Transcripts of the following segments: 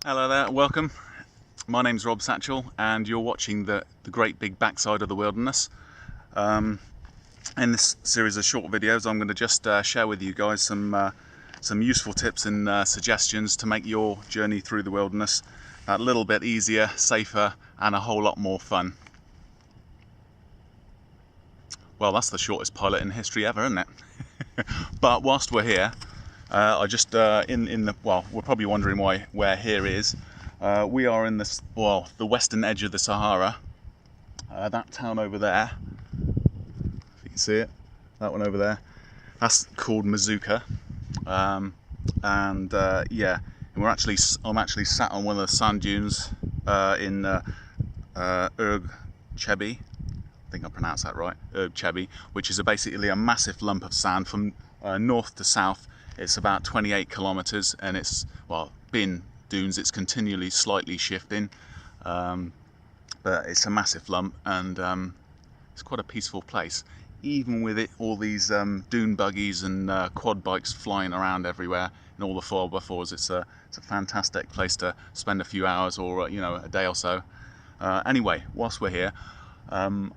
Hello there, welcome. My name's Rob Satchell and you're watching the great big backside of the wilderness. In this series of short videos I'm going to just share with you guys some useful tips and suggestions to make your journey through the wilderness a little bit easier, safer and a whole lot more fun. Well, that's the shortest pilot in history ever, isn't it? But whilst we're here, I just we're probably wondering where here is. We are in the western edge of the Sahara. That town over there, if you can see it, that one over there, that's called Mazuka. I'm actually sat on one of the sand dunes in Erg Chebi. I think I pronounced that right, Erg Chebi, which is basically a massive lump of sand from north to south. It's about 28 kilometers and it's, well, being dunes, it's continually slightly shifting, but it's a massive lump and it's quite a peaceful place, even with all these dune buggies and quad bikes flying around everywhere and all the 4x4s. It's a fantastic place to spend a few hours or a day or so. Anyway, whilst we're here, in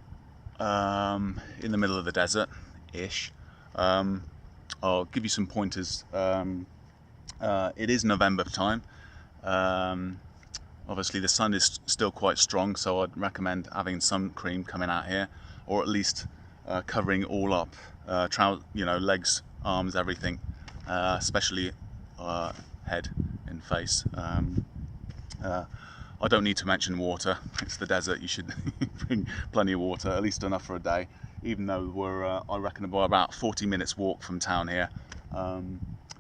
the middle of the desert ish, I'll give you some pointers. It is November time. Obviously the sun is still quite strong, so I'd recommend having sun cream coming out here, or at least covering all up, legs, arms, everything, especially head and face. I don't need to mention water. It's the desert. You should bring plenty of water, at least enough for a day, even though we're I reckon about 40 minutes walk from town here.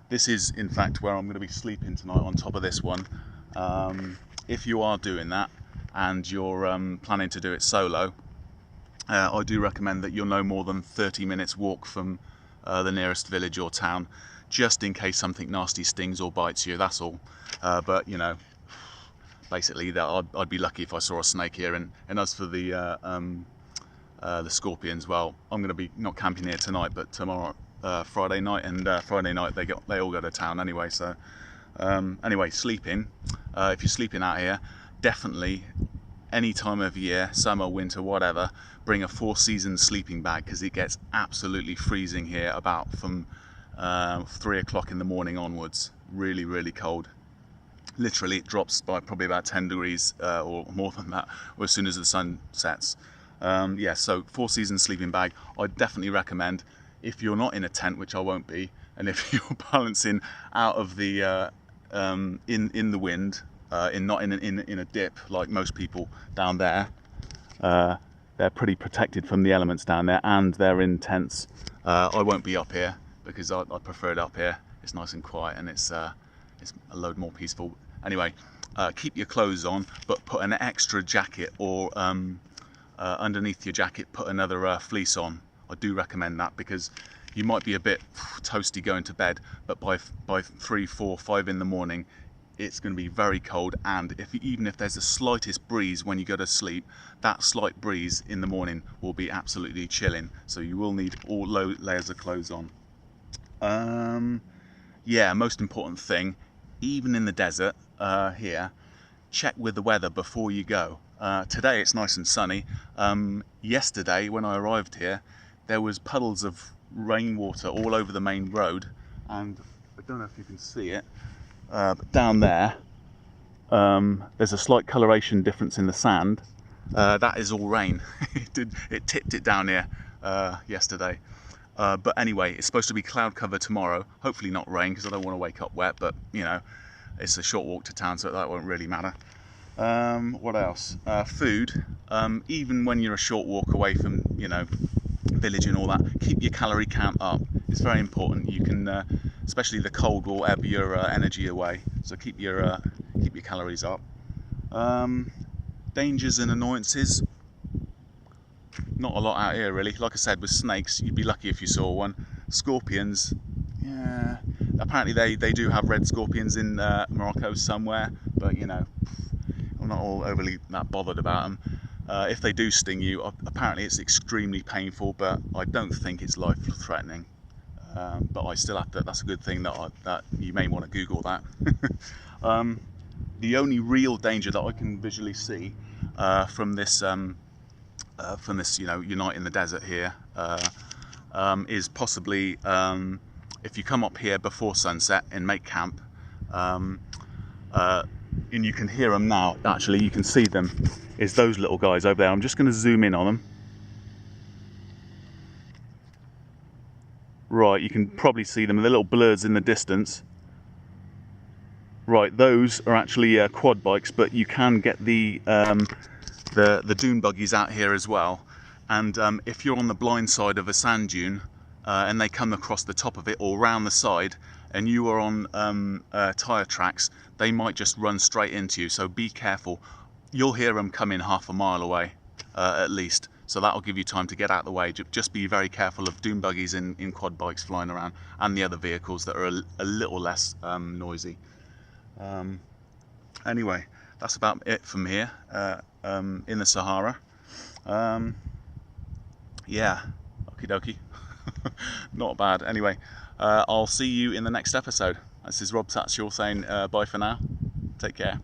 This is in fact where I'm going to be sleeping tonight, on top of this one. If you are doing that and you're planning to do it solo, I do recommend that you're no more than 30 minutes walk from the nearest village or town, just in case something nasty stings or bites you, that's all. But basically I'd be lucky if I saw a snake here. And as for the scorpions, well, I'm going to be not camping here tonight, but tomorrow, Friday night, and Friday night they all go to town anyway. So anyway, sleeping, if you're sleeping out here, definitely any time of year, summer, winter, whatever, bring a 4-season sleeping bag, because it gets absolutely freezing here about from 3 o'clock in the morning onwards. Really cold. Literally it drops by probably about 10 degrees or more than that as soon as the sun sets. So 4-season sleeping bag I'd definitely recommend. If you're not in a tent, which I won't be, and if you're balancing out of the in the wind, not in a dip like most people down there, they're pretty protected from the elements down there, and they're in tents. I won't be up here because I prefer it up here. It's nice and quiet and it's a load more peaceful. Anyway, keep your clothes on, but put an extra jacket, or underneath your jacket put another fleece on. I do recommend that, because you might be a bit toasty going to bed, but by 3, 4, 5 in the morning it's going to be very cold, and even if there's the slightest breeze when you go to sleep, that slight breeze in the morning will be absolutely chilling, so you will need all layers of clothes on. Most important thing, even in the desert here, check with the weather before you go. Today it's nice and sunny. Yesterday when I arrived here, there was puddles of rainwater all over the main road, and I don't know if you can see it, but down there there's a slight coloration difference in the sand. That is all rain. It tipped it down here yesterday. But anyway, it's supposed to be cloud cover tomorrow. Hopefully not rain, because I don't want to wake up wet, but it's a short walk to town, so that won't really matter. What else? Food. Even when you're a short walk away from village and all that, keep your calorie count up. It's very important. You can, especially the cold will ebb your energy away, so keep your calories up. Dangers and annoyances. Not a lot out here really. Like I said, with snakes, you'd be lucky if you saw one. Scorpions, yeah, apparently they do have red scorpions in Morocco somewhere, but I'm not all overly that bothered about them. If they do sting you, apparently it's extremely painful, but I don't think it's life-threatening. But I still have to. That's a good thing that you may want to Google that. the only real danger that I can visually see from this Unite in the Desert here is possibly if you come up here before sunset and make camp, and you can hear them now, actually you can see them, is those little guys over there. I'm just going to zoom in on them. Right, you can probably see them, the little blurs in the distance. Right, those are actually quad bikes, but you can get the dune buggies out here as well. And if you're on the blind side of a sand dune and they come across the top of it or round the side, and you are on tyre tracks, they might just run straight into you. So be careful. You'll hear them coming half a mile away at least. So that'll give you time to get out of the way. Just be very careful of dune buggies in quad bikes flying around, and the other vehicles that are a little less noisy. Anyway, that's about it from here in the Sahara. Yeah, okie dokie. Not bad. Anyway, I'll see you in the next episode. This is Rob Tatchell saying bye for now. Take care.